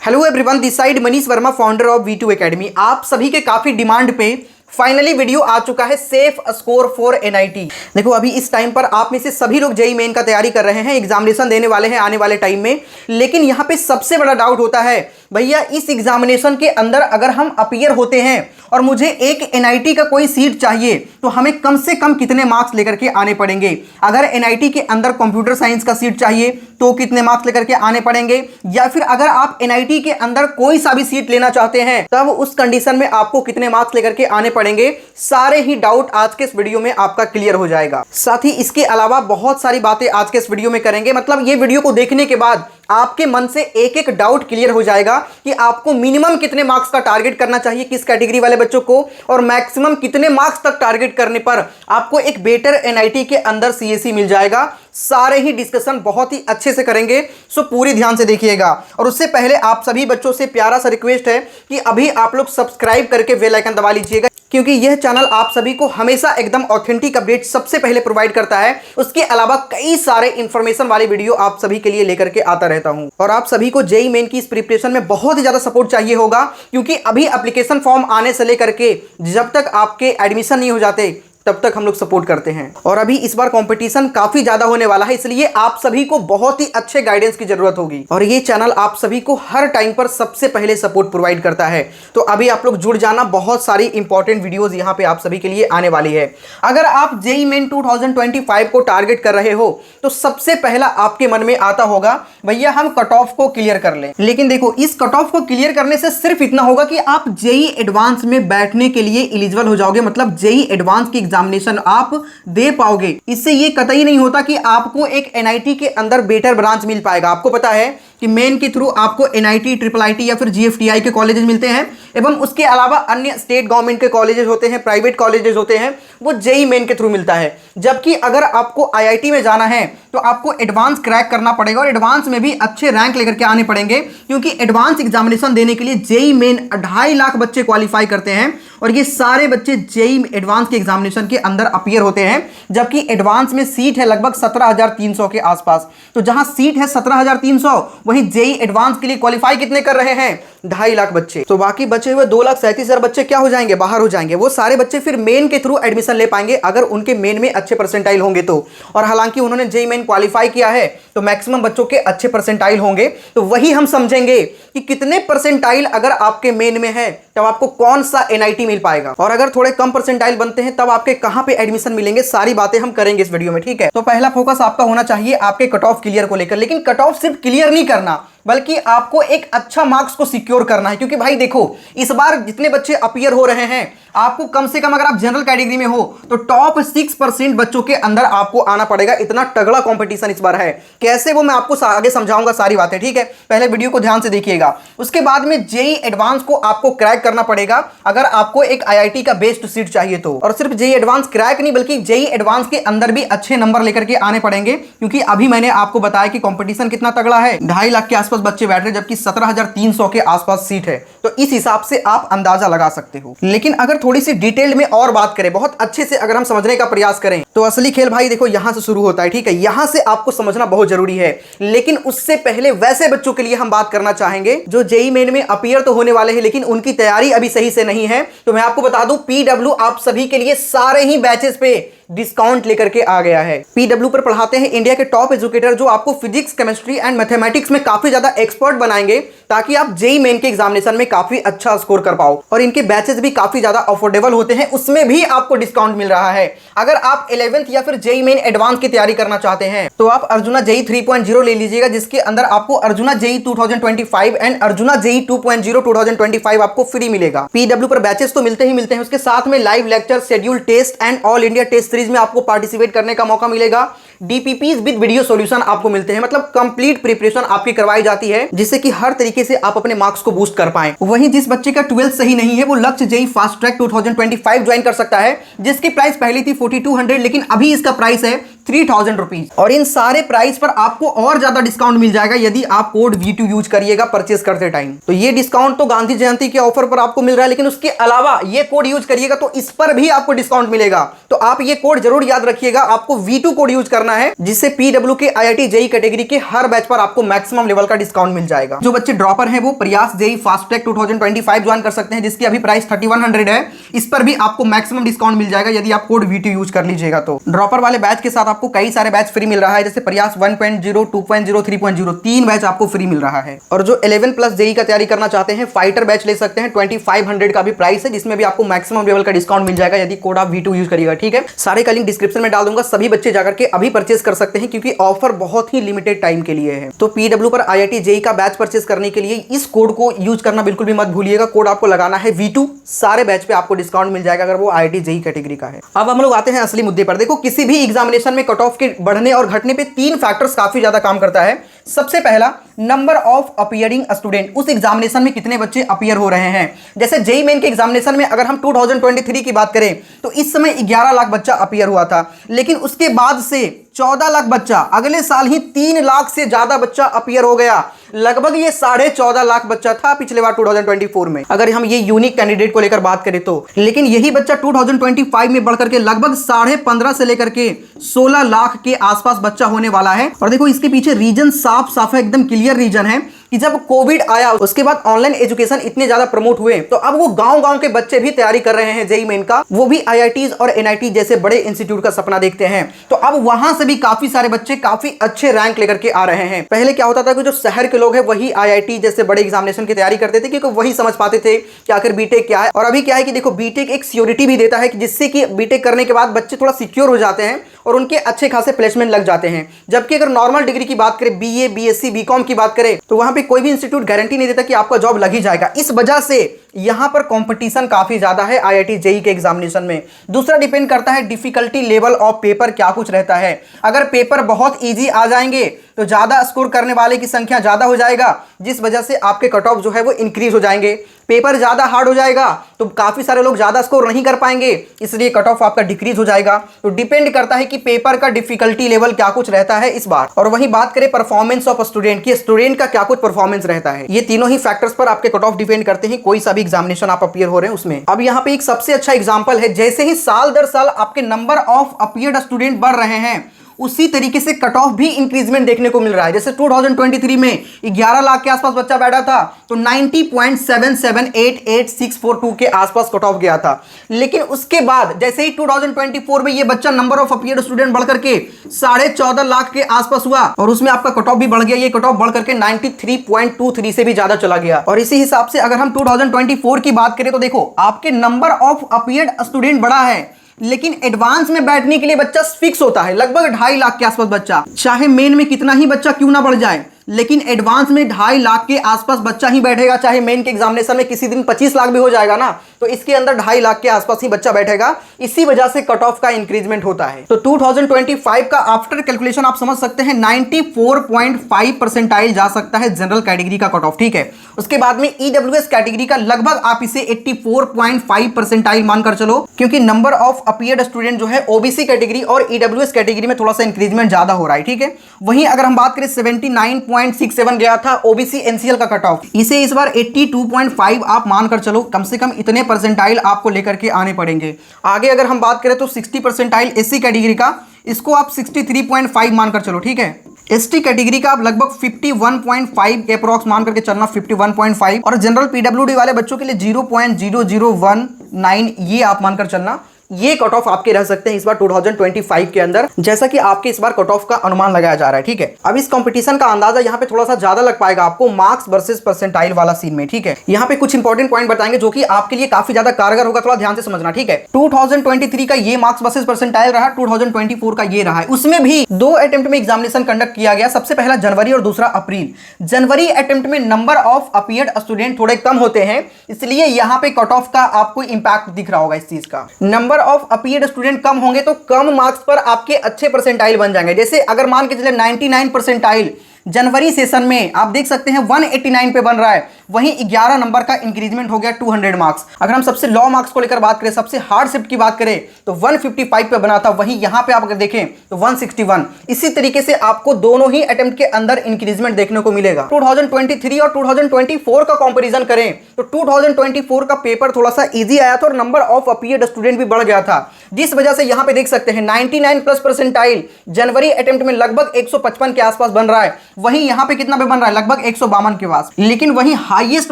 Hello everyone, this side Manish Verma, founder of V2 academy. आप सभी के काफी डिमांड पे फाइनली वीडियो आ चुका है सेफ स्कोर फॉर NIT। देखो अभी इस टाइम पर आप में से सभी लोग जेईई मेन का तैयारी कर रहे हैं, एग्जामिनेशन देने वाले हैं आने वाले टाइम में। लेकिन यहां पे सबसे बड़ा डाउट होता है, भैया इस एग्जामिनेशन के अंदर अगर हम अपीयर होते हैं और मुझे एक NIT का कोई सीट चाहिए तो हमें कम से कम कितने मार्क्स लेकर के आने पड़ेंगे। अगर NIT के अंदर कंप्यूटर साइंस का सीट चाहिए तो कितने मार्क्स लेकर के आने पड़ेंगे, या फिर अगर आप NIT के अंदर कोई सा भी सीट लेना चाहते हैं तब उस कंडीशन में आपको कितने मार्क्स लेकर के आने पड़ेंगे। सारे ही डाउट आज के इस वीडियो में आपका क्लियर हो जाएगा। साथ ही इसके अलावा बहुत सारी बातें आज के इस वीडियो में करेंगे। मतलब ये वीडियो को देखने के बाद आपके मन से एक एक डाउट क्लियर हो जाएगा कि आपको मिनिमम कितने मार्क्स का टारगेट करना चाहिए किस कैटेगरी वाले बच्चों को, और मैक्सिमम कितने मार्क्स तक टारगेट करने पर आपको एक बेटर NIT के अंदर CSE मिल जाएगा। सारे ही डिस्कशन बहुत ही अच्छे से करेंगे, सो पूरी ध्यान से देखिएगा। और उससे पहले आप सभी बच्चों से प्यारा सा रिक्वेस्ट है कि अभी आप लोग सब्सक्राइब करके बेल आइकन दबा लीजिएगा, क्योंकि यह चैनल आप सभी को हमेशा एकदम ऑथेंटिक अपडेट सबसे पहले प्रोवाइड करता है। उसके अलावा कई सारे इंफॉर्मेशन वाले वीडियो आप सभी के लिए लेकर के आता रहता हूं। और आप सभी को जेईई मेन की इस प्रिपरेशन में बहुत ही ज्यादा सपोर्ट चाहिए होगा, क्योंकि अभी एप्लीकेशन फॉर्म आने से लेकर के जब तक आपके एडमिशन नहीं हो जाते तब तक हम लोग सपोर्ट करते हैं। और अभी इस बार कंपटीशन काफी ज्यादा होने वाला है, इसलिए आप सभी को बहुत ही अच्छे गाइडेंस की जरूरत होगी। और ये चैनल आप सभी को हर टाइम पर सबसे पहले सपोर्ट प्रोवाइड करता है। तो अभी आप लोग जुड़ जाना, बहुत सारी इंपॉर्टेंट वीडियोस यहां पे आप सभी के लिए आने वाली है। अगर आप जेईई मेन 2025 को टारगेट कर रहे हो तो सबसे पहला आपके मन में आता होगा, भैया हम कट ऑफ को क्लियर कर लें। लेकिन देखो, इस कट ऑफ को क्लियर करने से सिर्फ इतना होगा कि आप जेईई एडवांस में बैठने के लिए एलिजिबल हो जाओगे, मतलब जेईई एडवांस की एग्जामिनेशन आप दे पाओगे। इससे ये कतई नहीं होता कि आपको एक NIT के अंदर बेटर ब्रांच मिल पाएगा। आपको पता है कि मेन के थ्रू आपको NIT, IIIT या फिर GFTI के कॉलेजेस मिलते हैं, एवं उसके अलावा अन्य स्टेट गवर्नमेंट के कॉलेजेस होते हैं, प्राइवेट कॉलेजेस होते हैं, वो जेईई मेन के थ्रू मिलता है। जबकि अगर आपको IIT में जाना है तो आपको एडवांस क्रैक करना पड़ेगा, और एडवांस में भी अच्छे रैंक लेकर के आने पड़ेंगे, क्योंकि एडवांस एग्जामिनेशन देने के लिए जेईई मेन 2.5 लाख बच्चे क्वालिफाई करते हैं, और ये सारे बच्चे जेईई एडवांस के एग्जामिनेशन के अंदर अपीयर होते हैं। जबकि एडवांस में सीट है लगभग 17,300 के आसपास। तो जहां सीट है 17,300, वहीं जेईई एडवांस के लिए क्वालिफाई कितने कर रहे हैं? 2.5 लाख बच्चे। तो बाकी बचे हुए 2,37,000 बच्चे क्या हो जाएंगे? बाहर हो जाएंगे। वो सारे बच्चे फिर मेन के थ्रू एडमिशन ले पाएंगे अगर उनके मेन में अच्छे परसेंटाइल होंगे तो। और हालांकि उन्होंने जेईई मेन क्वालिफाई किया है तो मैक्सिमम बच्चों के अच्छे परसेंटाइल होंगे, तो वही हम समझेंगे कि कितने परसेंटाइल अगर आपके मेन में है तब आपको कौन सा NIT मिल पाएगा, और अगर थोड़े कम परसेंटाइल बनते हैं तब आपके कहां पे एडमिशन मिलेंगे। सारी बातें हम करेंगे इस वीडियो में, ठीक है। तो पहला फोकस आपका होना चाहिए आपके कट ऑफ क्लियर को लेकर। लेकिन कट ऑफ सिर्फ क्लियर नहीं करना, बल्कि आपको एक अच्छा मार्क्स को सिक्योर करना है। क्योंकि भाई देखो, इस बार जितने बच्चे अपीयर हो रहे हैं, आपको कम से कम, अगर आप जनरल कैटेगरी में हो तो टॉप 6% बच्चों के अंदर आपको आना पड़ेगा। इतना तगड़ा कंपटीशन इस बार है। कैसे, वो मैं आपको आगे समझाऊंगा सारी बातें, ठीक है। पहले वीडियो को ध्यान से देखिएगा। उसके बाद में जेईई एडवांस को आपको क्रैक करना पड़ेगा अगर आपको एक IIT का बेस्ट सीट चाहिए तो। और सिर्फ जेईई एडवांस क्रैक नहीं, बल्कि जेईई एडवांस के अंदर भी अच्छे नंबर लेकर के आने पड़ेंगे, क्योंकि अभी मैंने आपको बताया कि कंपटीशन कितना तगड़ा है। 2.5 लाख के आसपास बच्चे बैठ रहे, जबकि 17,300 के आसपास सीट है। तो इस हिसाब से आप अंदाजा लगा सकते हो। लेकिन अगर थोड़ी सी डिटेल में और बात करें, बहुत अच्छे से अगर हम समझने का प्रयास करें, तो असली खेल भाई देखो यहां से शुरू होता है, ठीक है। यहां से आपको समझना बहुत जरूरी है। लेकिन उससे पहले वैसे बच्चों के लिए हम बात करना चाहेंगे जो जेईई मेन में अपीयर तो होने वाले हैं लेकिन उनकी तैयारी अभी सही से नहीं है। तो मैं आपको बता दूं, PW आप सभी के लिए सारे ही बैचेस पे डिस्काउंट लेकर के आ गया है। PW पर पढ़ाते हैं इंडिया के टॉप एजुकेटर, जो आपको फिजिक्स, केमिस्ट्री एंड मैथमेटिक्स में काफी ज्यादा एक्सपर्ट बनाएंगे, ताकि आप जेईई मेन के एग्जामिनेशन में काफी अच्छा स्कोर कर पाओ। और इनके बैचेस भी काफी ज्यादा अफोर्डेबल होते हैं, उसमें भी आपको डिस्काउंट मिल रहा है। अगर आप 11th या फिर जेईई मेन एडवांस की तैयारी करना चाहते हैं तो आप अर्जुना जेईई 3.0 ले लीजिएगा, जिसके अंदर आपको arjuna JEE 2025 and arjuna JEE 2.0 2025 आपको फ्री मिलेगा। PW पर बैचेस तो मिलते ही मिलते हैं, उसके साथ में live lecture, schedule test and All India test series में आपको पार्टिसिपेट करने का मौका मिलेगा। DPPs विद वीडियो सॉल्यूशन आपको मिलते हैं, मतलब कंप्लीट प्रिपरेशन आपकी करवाई जाती है, जिससे कि हर तरीके से आप अपने मार्क्स को बूस्ट कर पाएं। वहीं जिस बच्चे का 12th सही नहीं है, वो लक्ष्य जेईई फास्ट ट्रैक 2025 ज्वाइन कर सकता है, जिसकी प्राइस पहले थी 4200, लेकिन अभी इसका प्राइस है 3000 रुपीज। और इन सारे प्राइस पर आपको और ज्यादा डिस्काउंट मिल जाएगा यदि आप कोड V2 यूज करिएगा परचेस करते टाइम। तो ये डिस्काउंट तो गांधी जयंती के ऑफर पर आपको मिल रहा है, लेकिन उसके अलावा ये कोड यूज करिएगा तो इस पर भी आपको डिस्काउंट मिलेगा। तो आप ये कोड जरूर याद रखिएगा, आपको V2 कोड यूज करना है, जिससे PW के IIT JEE कैटेगरी के हर बैच पर आपको मैक्सिमम लेवल का डिस्काउंट मिल जाएगा। जो बच्चे ड्रॉपर हैं वो प्रयास JEE फास्ट ट्रैक 2025 ज्वाइन कर सकते हैं, जिसकी अभी प्राइस 3100 है। इस पर भी आपको मैक्सिमम डिस्काउंट मिल जाएगा यदि आप कोड V2 यूज कर लीजिएगा। तो ड्रॉपर वाले बैच के साथ आपको कई सारे बैच फ्री मिल रहा है, जैसे प्रयास 1.0, 2.0, 3.0, 3 बैच आपको फ्री मिल रहा है। और जो 11+ JEE का तैयारी करना चाहते हैं, फाइटर बैच ले सकते हैं, 2500 का भी प्राइस है, जिसमें भी आपको मैक्सिमम लेवल का डिस्काउंट मिल जाएगा यदि कोड आप V2 यूज करिएगा। ठीक है, सारे का लिंक डिस्क्रिप्शन में डाल दूंगा, सभी बच्चे जाकर के अभी परचेस कर सकते हैं, क्योंकि ऑफर बहुत ही लिमिटेड टाइम के लिए है। तो PW पर IIT JEE का बैच परचेस करने के लिए इस कोड को यूज करना बिल्कुल भी मत भूलिएगा। कोड आपको लगाना है V2, सारे बैच पे आपको डिस्काउंट मिल जाएगा अगर वो IIT JEE कैटेगरी का है। अब हम लोग आते हैं असली मुद्दे पर। देखो, किसी भी एग्जामिनेशन में कट ऑफ के बढ़ने और घटने पे 3 फैक्टर्स काफी ज्यादा काम करता है। सबसे पहला, नंबर ऑफ अपीयरिंग स्टूडेंट, उस एग्जामिनेशन में कितने बच्चे अपीयर हो रहे हैं। जैसे JEE मेन के एग्जामिनेशन में अगर हम 2023 की बात करें तो इस समय 11 लाख बच्चा अपीयर हुआ था, लेकिन उसके बाद से 14 लाख बच्चा, अगले साल ही 3 लाख से ज्यादा बच्चा अपीयर हो गया। लगभग ये 14.5 लाख बच्चा था पिछले बार 2024 में, अगर हम ये यूनिक कैंडिडेट को लेकर बात करें तो। लेकिन यही बच्चा 2025 में बढ़कर के लगभग 15.5 से लेकर के 16 लाख के आसपास बच्चा होने वाला है। और देखो, इसके पीछे रीजन साफ साफ है, एकदम क्लियर रीजन है कि जब कोविड आया उसके बाद ऑनलाइन एजुकेशन इतने ज्यादा प्रमोट हुए, तो अब वो गांव-गांव के बच्चे भी तैयारी कर रहे हैं JEE मेन का, वो भी IITs और NIT जैसे बड़े इंस्टीट्यूट का सपना देखते हैं। तो अब वहां से भी काफी सारे बच्चे काफी अच्छे रैंक लेकर के आ रहे हैं। पहले क्या होता था कि जो शहर के लोग हैं वही IIT जैसे बड़े एग्जामिनेशन की तैयारी करते थे, क्योंकि वही समझ पाते थे कि आखिर बीटेक क्या है। और अभी क्या है कि देखो, बीटेक एक सिक्योरिटी भी देता है कि जिससे कि बीटेक करने के बाद बच्चे थोड़ा सिक्योर हो जाते हैं और उनके अच्छे खासे प्लेसमेंट लग जाते हैं। जबकि अगर नॉर्मल डिग्री की बात करें, BA, BSc, BCom की बात करें, तो वहां पे कोई भी इंस्टीट्यूट गारंटी नहीं देता कि आपका जॉब लग ही जाएगा। इस वजह से यहां पर कंपटीशन काफी ज्यादा है IIT JEE के एग्जामिनेशन में। दूसरा डिपेंड करता है डिफिकल्टी लेवल ऑफ पेपर क्या कुछ रहता है। अगर पेपर बहुत इजी आ जाएंगे तो ज्यादा स्कोर करने वाले की संख्या ज्यादा हो जाएगा, जिस वजह से आपके कट ऑफ जो है वो इंक्रीज हो जाएंगे। पेपर ज्यादा हार्ड हो जाएगा तो काफी सारे लोग ज्यादा स्कोर नहीं कर पाएंगे, इसलिए कट ऑफ आपका डिक्रीज हो जाएगा। तो डिपेंड करता है कि पेपर का डिफिकल्टी लेवल क्या कुछ रहता है इस बार। और वहीं बात करें परफॉर्मेंस ऑफ स्टूडेंट की, स्टूडेंट का क्या कुछ परफॉर्मेंस रहता है, ये तीनों ही फैक्टर्स पर आपके कट ऑफ डिपेंड करते हैं, कोई सा भी एग्जामिनेशन आप अपीयर हो रहे हैं उसमें। अब यहाँ पे एक सबसे अच्छा एग्जाम्पल है, जैसे ही साल दर साल आपके नंबर ऑफ अपीयर्ड स्टूडेंट बढ़ रहे हैं, उसी तरीके से कट ऑफ भी इंक्रीजमेंट देखने को मिल रहा है। जैसे 2023 में 11 लाख के आसपास बच्चा बैठा था तो 90.778864 के आसपास कट ऑफ गया था। लेकिन उसके बाद जैसे ही 2024 में ये बच्चा नंबर ऑफ अपीयर्ड स्टूडेंट बढ़ करके 14.5 लाख के आसपास हुआ और उसमें आपका कट ऑफ भी बढ़ गया। ये कट ऑफ बढ़ करके 93.23 से भी ज्यादा चला गया। और इसी हिसाब से अगर हम 2024 की बात करें तो देखो, आपके नंबर ऑफ अपीयर्ड स्टूडेंट बढ़ा है, लेकिन एडवांस में बैठने के लिए बच्चा फिक्स होता है, लगभग 2.5 लाख के आसपास बच्चा। चाहे मेन में कितना ही बच्चा क्यों ना बढ़ जाए, लेकिन एडवांस में 2.5 लाख के आसपास बच्चा ही बैठेगा। चाहे मेन के एग्जामिनेशन में किसी दिन 25 लाख भी हो जाएगा ना, तो इसके अंदर 2.5 लाख के आसपास ही बच्चा बैठेगा। इसी वजह से कट ऑफ का इंक्रीजमेंट होता है। तो 2025 का आफ्टर कैलकुलेशन आप समझ सकते हैं 94.5 परसेंटाइल जा सकता है जनरल कैटेगरी का कट ऑफ। ठीक है, उसके बाद में EWS कैटेगरी का लगभग आप इसे 84.5 परसेंटाइल मानकर चलो, क्योंकि नंबर ऑफ अपीयर्ड स्टूडेंट जो है OBC कैटेगरी और EWS कैटेगरी में थोड़ा सा इंक्रीजमेंट ज्यादा हो रहा है। ठीक है, वहीं अगर हम बात करें 79.67 गया था OBC NCL का कट ऑफ, इसे इस बार 82.5 आप मानकर चलो, कम से कम इतने परसेंटाइल आपको लेकर के आने पड़ेंगे। आगे अगर हम बात करें तो 60 परसेंटाइल SC कैटेगरी का, इसको आप 63.5 मानकर चलो। ठीक है, ST कैटेगरी का आप लगभग 51.5 के अप्रॉक्स मान करके चलना, 51.5। और जनरल PWD वाले बच्चों के लिए 0.0019 ये आप मानकर चलना। ये कट ऑफ आपके रह सकते हैं इस बार 2025 के अंदर, जैसा कि आपके इस बार कट ऑफ का अनुमान लगाया जा रहा है। ठीक है, अब इस कंपटीशन का अंदाजा यहाँ पे थोड़ा सा ज्यादा लग पाएगा आपको मार्क्स वर्सेस परसेंटाइल वाला सीन में। ठीक है, यहाँ पे कुछ इंपॉर्टेंट पॉइंट बताएंगे जो कि आपके लिए काफी ज्यादा कारगर होगा, थोड़ा ध्यान से समझना। ठीक है, 2023 का ये मार्क्स वर्सेस परसेंटाइल रहा, 2024 का ये रहा है। उसमें भी 2 अटेम्प्ट में एग्जामिनेशन कंडक्ट किया गया, सबसे पहला जनवरी और दूसरा अप्रैल। जनवरी अटेम्प्ट में नंबर ऑफ अपीयर्ड स्टूडेंट थोड़े कम होते हैं, इसलिए यहाँ पे कट ऑफ का आपको इंपैक्ट दिख रहा होगा इस चीज का। नंबर ऑफ अपीयर्ड स्टूडेंट कम होंगे तो कम मार्क्स पर आपके अच्छे परसेंटाइल बन जाएंगे। जैसे अगर मान के चले 99 परसेंटाइल जनवरी सेशन में आप देख सकते हैं 189 पे बन रहा है, वहीं 11 नंबर का इंक्रीजमेंट हो गया 200 मार्क्स। अगर हम सबसे लो मार्क्स को लेकर बात करें, सबसे हार्ड शिफ्ट की बात करें तो 155 पे बना था, वहीं यहां पे आप अगर देखें तो 161। इसी तरीके से आपको दोनों ही अटेम्प्ट के अंदर इंक्रीजमेंट देखने को मिलेगा। 2023 और 2024 का कंपैरिजन करें तो 2024 का पेपर थोड़ा सा इजी आया था और नंबर ऑफ अपीयर्ड स्टूडेंट भी बढ़ गया था, जिस वजह से यहां पे देख सकते हैं 99 प्लस परसेंटाइल जनवरी अटेम्प्ट में लगभग 155 के आसपास बन रहा है। वहीं यहां पे कितना पे बन रहा है, लगभग 152 के पास। लेकिन वहीं हाईएस्ट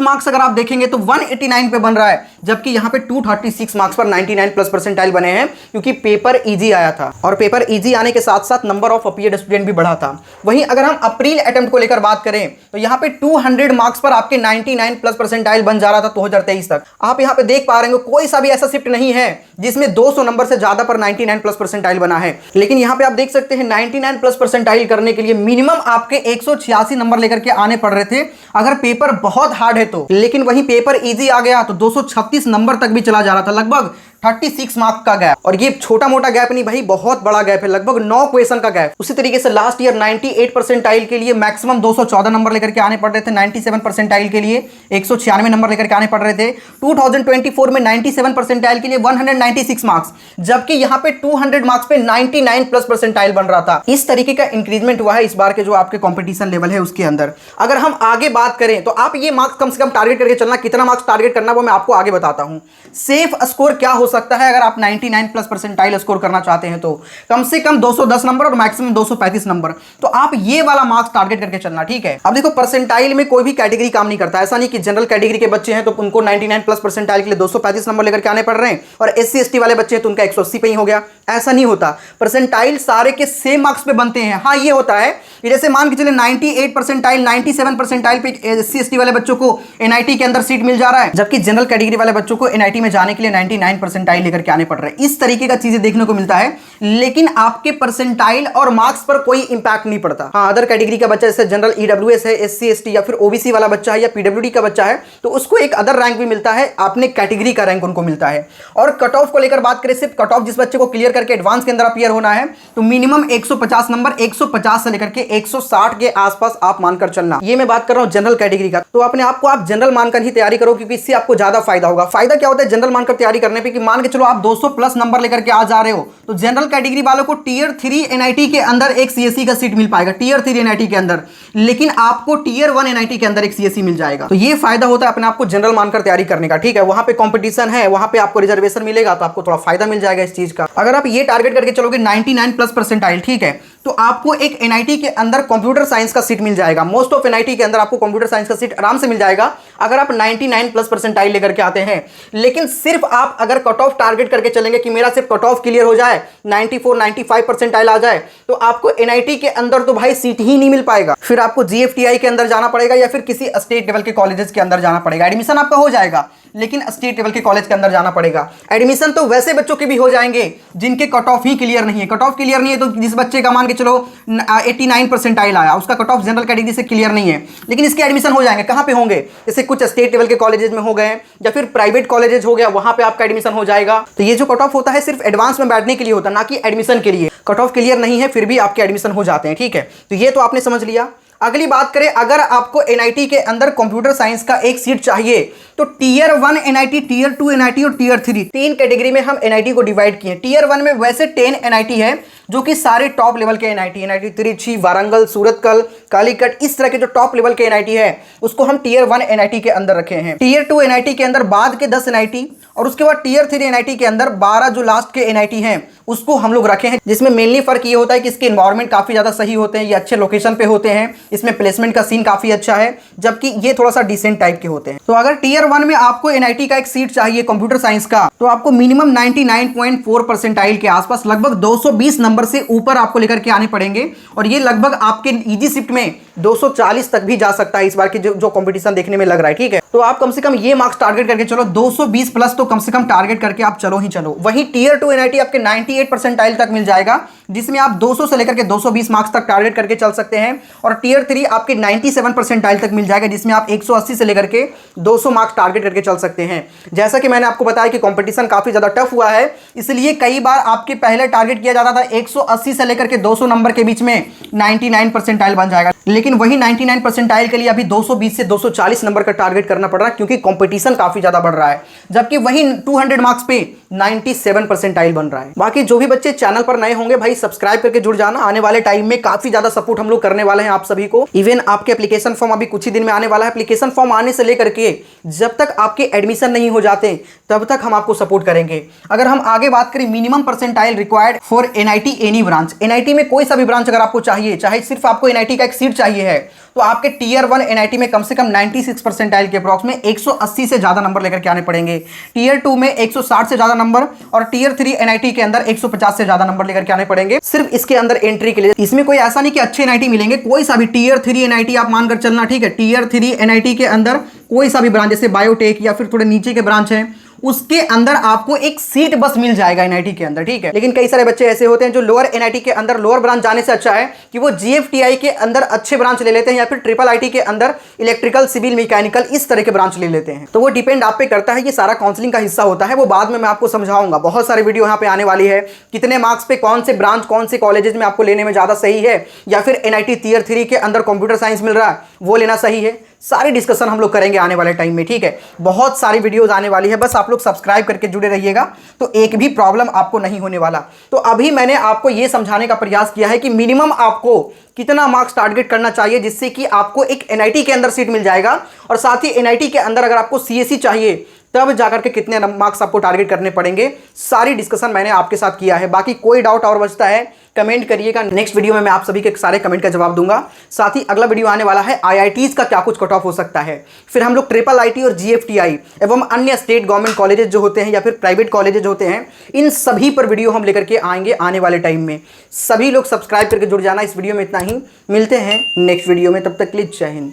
मार्क्स अगर आप देखेंगे तो 189 पे बन रहा है, जबकि यहां पे 236 मार्क्स पर 99 प्लस परसेंटाइल बने हैं, क्योंकि पेपर इजी आया था और पेपर इजी आने के साथ साथ नंबर ऑफ अपीयर्ड स्टूडेंट भी बढ़ा था। वहीं अगर हम अप्रैल अटेम्प्ट को लेकर बात करें तो यहां पे 200 मार्क्स पर आपके 99 प्लस परसेंटाइल बन जा रहा था 2023 तक। आप यहां पे देख पा रहे हैं कोई सा भी ऐसा शिफ्ट नहीं है जिसमें 200 नंबर से ज्यादा पर 99 प्लस परसेंटाइल बना है। लेकिन यहां पे आप देख सकते हैं 99 प्लस परसेंटाइल करने के लिए मिनिमम आपके 186 नंबर लेकर के आने पड़ रहे थे अगर पेपर बहुत हार्ड है तो। लेकिन वहीं पेपर इजी आ गया तो 236 नंबर तक भी चला जा रहा था, लगभग 36 मार्क्स का गैप। और ये छोटा मोटा गैप नहीं भाई, बहुत बड़ा गैप है, लगभग 9 क्वेश्चन का गैप। उसी तरीके से लास्ट ईयर 98 परसेंटाइल के लिए मैक्सिमम 214 नंबर लेकर के आने पड़ रहे थे, 97 परसेंटाइल के लिए 196 नंबर लेकर के आने पड़ रहे थे। 2024 में 97 परसेंटाइल के लिए 196 मार्क्स, जबकि यहां पे 200 मार्क्स पे 99 प्लस परसेंटाइल बन रहा था। इस तरीके का इंक्रीजमेंट हुआ है इस बार के जो आपके कॉम्पिटिशन लेवल है उसके अंदर। अगर हम आगे बात करें तो आप ये मार्क्स कम से कम टारगेट करके चलना, कितना मार्क्स टारगेट करना वो मैं आपको आगे बताता हूं। सेफ स्कोर क्या हो सकता है अगर आप 99 प्लस परसेंटाइल स्कोर करना चाहते हैं तो कम से कम 210 नंबर और मैक्सिमम 235 नंबर, तो आप ये वाला मार्क्स टारगेट करके चलना, ठीक है। अब देखो परसेंटाइल में कोई भी कैटेगरी काम नहीं करता, ऐसा नहीं कि जनरल कैटेगरी के बच्चे हैं तो उनको 99 प्लस परसेंटाइल के लिए 235 नंबर लेकर के आने पड़ रहे हैं और SC ST वाले बच्चे हैं तो उनका 180 पे ही हो गया, ऐसा नहीं होता। परसेंटाइल सारे के सेम मार्क्स पे बनते हैं। हाँ ये होता है कि जैसे मान के चले 98 परसेंटाइल 97 परसेंटाइल पे SC ST वाले बच्चों को NIT के अंदर सीट मिल जा रहा है, जबकि जनरल कैटेगरी वाले बच्चों को NIT में जाने के लिए 99 परसेंटाइल लेकर के आने पड़ रहे हैं। इस तरीके का चीजें देखने को मिलता है, लेकिन आपके परसेंटाइल और मार्क्स पर कोई इंपैक्ट नहीं पड़ता। हाँ अदर कैटेगरी का बच्चा जैसे जनरल EWS है, SC ST या फिर OBC वाला बच्चा है या PWD का बच्चा है तो उसको एक अदर रैंक भी मिलता है, अपने कैटेगरी का रैंक उनको मिलता है। और कट ऑफ को लेकर बात करें, सिर्फ कट ऑफ जिस बच्चे को क्लियर करके एडवांस के अंदर अपीयर होना है तो मिनिमम 150 नंबर, 150 से लेकर के 160 के आसपास आप मानकर चलना। ये मैं बात कर रहा हूं जनरल कैटेगरी का, तो अपने आप को आप जनरल मानकर ही तैयारी करो, क्योंकि इससे आपको ज्यादा फायदा होगा। फायदा क्या होता है जनरल मानकर तैयारी करने पे कि मान के चलो आप 200 प्लस नंबर लेकर के आ जा रहे हो तो जनरल कैटेगरी वालों को टियर 3 NIT के अंदर एक CSE का सीट मिल पाएगा, टियर 3 NIT के अंदर, लेकिन आपको टियर 1 NIT के अंदर एक CSE मिल जाएगा। तो ये फायदा होता है अपने आप को जनरल मानकर तैयारी करने का, ठीक है। वहां पे कंपटीशन है, वहां पे आपको रिजर्वेशन मिलेगा तो आपको थोड़ा फायदा मिल जाएगा इस चीज का। अगर आप ये टारगेट करके चलोगे 99 प्लस परसेंटाइल, ठीक है, तो आपको एक NIT के अंदर कंप्यूटर साइंस का सीट मिल जाएगा। मोस्ट ऑफ NIT के अंदर आपको कंप्यूटर साइंस का सीट आराम से मिल जाएगा अगर आप 99 प्लस परसेंटाइल लेकर के आते हैं। लेकिन सिर्फ आप अगर कट ऑफ टारगेट करके चलेंगे कि मेरा सिर्फ कट ऑफ क्लियर हो जाए, 94 95 परसेंटाइल आ जाए, तो आपको NIT के अंदर तो भाई सीट ही नहीं मिल पाएगा। फिर आपको GFTI के अंदर जाना पड़ेगा या फिर किसी स्टेट लेवल के कॉलेजेस के अंदर जाना पड़ेगा। एडमिशन आपका हो जाएगा लेकिन स्टेट लेवल के कॉलेज के अंदर जाना पड़ेगा। एडमिशन तो वैसे बच्चों के भी हो जाएंगे जिनके कट ऑफ ही क्लियर नहीं है। कट ऑफ क्लियर नहीं है तो जिस बच्चे का मान के चलो 89 परसेंटाइल आया, उसका कट ऑफ जनरल कैटेगरी से क्लियर नहीं है, लेकिन इसके एडमिशन हो जाएंगे। कहां पे होंगे, जैसे कुछ स्टेट लेवल के कॉलेजेस में हो गए या फिर प्राइवेट कॉलेजेस हो गया, वहां पे आपका एडमिशन हो जाएगा। तो ये जो कट ऑफ होता है सिर्फ एडवांस में बैठने के लिए होता है, ना कि एडमिशन के लिए। कट ऑफ क्लियर नहीं है फिर भी आपके एडमिशन हो जाते हैं, ठीक है। तो ये तो आपने समझ लिया। अगली बात करें, अगर आपको NIT के अंदर कंप्यूटर साइंस का एक सीट चाहिए तो टियर 1 NIT, टियर 2 NIT और टियर 3 तीन कैटेगरी में हम NIT को डिवाइड किए। टियर 1 में वैसे 10 NIT है जो कि सारे टॉप लेवल के NIT त्रिची, वारंगल, सूरतकल, कालीकट, इस तरह के जो टॉप लेवल के NIT है उसको हम टियर 1 NIT के अंदर रखे हैं। टियर 2 NIT के अंदर बाद के 10 NIT और उसके बाद टियर 3 NIT के अंदर 12 जो लास्ट के NIT हैं उसको हम लोग रखे हैं, जिसमें मेनली फर्क ये होता है कि इसके एनवायरनमेंट काफी ज्यादा सही होते हैं, ये अच्छे लोकेशन पे होते हैं, इसमें प्लेसमेंट का सीन काफी अच्छा है, जबकि ये थोड़ा सा डिसेंट टाइप के होते हैं। तो अगर टियर 1 में आपको NIT का एक सीट चाहिए कंप्यूटर साइंस का तो आपको मिनिमम 99.4 परसेंटाइल के आसपास लगभग 220 नंबर से ऊपर आपको लेकर के आने पड़ेंगे और ये लगभग आपके इजी शिफ्ट में 240 तक भी जा सकता है इस बार की जो कंपटीशन देखने में लग रहा है, ठीक है। तो आप कम से कम ये मार्क्स टारगेट करके चलो, 220 प्लस तो कम से कम टारगेट करके आप चलो ही चलो। वहीं टियर 2 NIT आपके 98 परसेंटाइल तक मिल जाएगा, जिसमें आप 200 से लेकर के 220 मार्क्स तक टारगेट करके चल सकते हैं। और टियर 3 आपके 97 परसेंटाइल तक मिल जाएगा, जिसमें आप 180 से लेकर के 200 मार्क्स टारगेट करके चल सकते हैं। जैसा कि मैंने आपको बताया कि कंपटीशन काफी ज्यादा टफ हुआ है, इसलिए कई बार आपके पहले टारगेट किया जाता था 180 से लेकर के 200 नंबर के बीच में 99 परसेंटाइल बन जाएगा, लेकिन वही 99 परसेंटाइल के लिए अभी 220 से 240 नंबर का टारगेट करना पड़ रहा है, क्योंकि कंपटीशन काफी ज्यादा बढ़ रहा है। जबकि वही 200 मार्क्स पे 97 परसेंटाइल बन रहा है। बाकी जो भी बच्चे चैनल पर नए होंगे भाई, सब्सक्राइब करके जुड़ जाना। आने वाले टाइम में काफी ज्यादा सपोर्ट हम लोग करने वाले हैं आप सभी को। इवन आपके एप्लीकेशन फॉर्म अभी कुछ ही दिन में आने वाला है। एप्लीकेशन फॉर्म आने से लेकर के जब तक आपके एडमिशन नहीं हो जाते तब तक हम आपको सपोर्ट करेंगे। अगर हम आगे बात करें minimum percentile required for NIT any branch, NIT में कोई सा भी ब्रांच अगर आपको चाहिए, चाहे सिर्फ आपको एनआईटी का एक सीट चाहिए है, तो आपके टियर 1 एनआईटी में कम से कम 96 परसेंटाइल के अप्रॉक्स में 180 से ज्यादा नंबर लेकर के आने पड़ेंगे। टियर 2 में 160 से ज्यादा नंबर और टियर 3 एनआईटी के अंदर 150 से ज्यादा नंबर लेकर के आने पड़ेंगे सिर्फ इसके अंदर एंट्री के लिए। इसमें कोई ऐसा नहीं कि अच्छे एनआईटी मिलेंगे, कोई सा भी टियर 3 एनआईटी आप मानकर चलना, ठीक है। टियर 3 एनआईटी के अंदर कोई सा भी ब्रांच, जैसे बायोटेक या फिर थोड़े नीचे के ब्रांच हैं, उसके अंदर आपको एक सीट बस मिल जाएगा एनआईटी के अंदर, ठीक है। लेकिन कई सारे बच्चे ऐसे होते हैं जो लोअर एनआईटी के अंदर लोअर ब्रांच जाने से अच्छा है कि वो जीएफटीआई के अंदर अच्छे ब्रांच ले लेते हैं, या फिर ट्रिपल आईटी के अंदर इलेक्ट्रिकल, सिविल, मैकेनिकल इस तरह के ब्रांच ले लेते हैं। तो वो डिपेंड आप पे करता है, ये सारा काउंसलिंग का हिस्सा होता है, वो बाद में मैं आपको समझाऊंगा। बहुत सारे वीडियो यहाँ पे आने वाली है, कितने मार्क्स पे कौन से ब्रांच, कौन से कॉलेजेस में आपको लेने में ज्यादा सही है, या फिर एनआईटी टियर 3 के अंदर कंप्यूटर साइंस मिल रहा है वो लेना सही है। सारी डिस्कशन हम लोग करेंगे आने वाले टाइम में, ठीक है। बहुत सारी वीडियोस आने वाली है, बस आप लोग सब्सक्राइब करके जुड़े रहिएगा, तो एक भी प्रॉब्लम आपको नहीं होने वाला। तो अभी मैंने आपको यह समझाने का प्रयास किया है कि मिनिमम आपको कितना मार्क्स टारगेट करना चाहिए, जिससे कि आपको एक एनआईटी के अंदर सीट मिल जाएगा, और साथ ही एनआईटी के अंदर अगर आपको सीएससी चाहिए तब जाकर के कितने मार्क्स आपको टारगेट करने पड़ेंगे। सारी डिस्कशन मैंने आपके साथ किया है। बाकी कोई डाउट और बचता है कमेंट करिएगा, नेक्स्ट वीडियो में मैं आप सभी के सारे कमेंट का जवाब दूंगा। साथ ही अगला वीडियो आने वाला है आईआईटीज का क्या कुछ कट ऑफ हो सकता है, फिर हम लोग ट्रिपल आईटी और जीएफटीआई एवं अन्य स्टेट गवर्नमेंट कॉलेजेस जो होते हैं या फिर प्राइवेट कॉलेजेस होते हैं, इन सभी पर वीडियो हम लेकर के आएंगे आने वाले टाइम में। सभी लोग सब्सक्राइब करके जुड़ जाना। इस वीडियो में इतना ही, मिलते हैं नेक्स्ट वीडियो में, तब तक के लिए जय हिंद।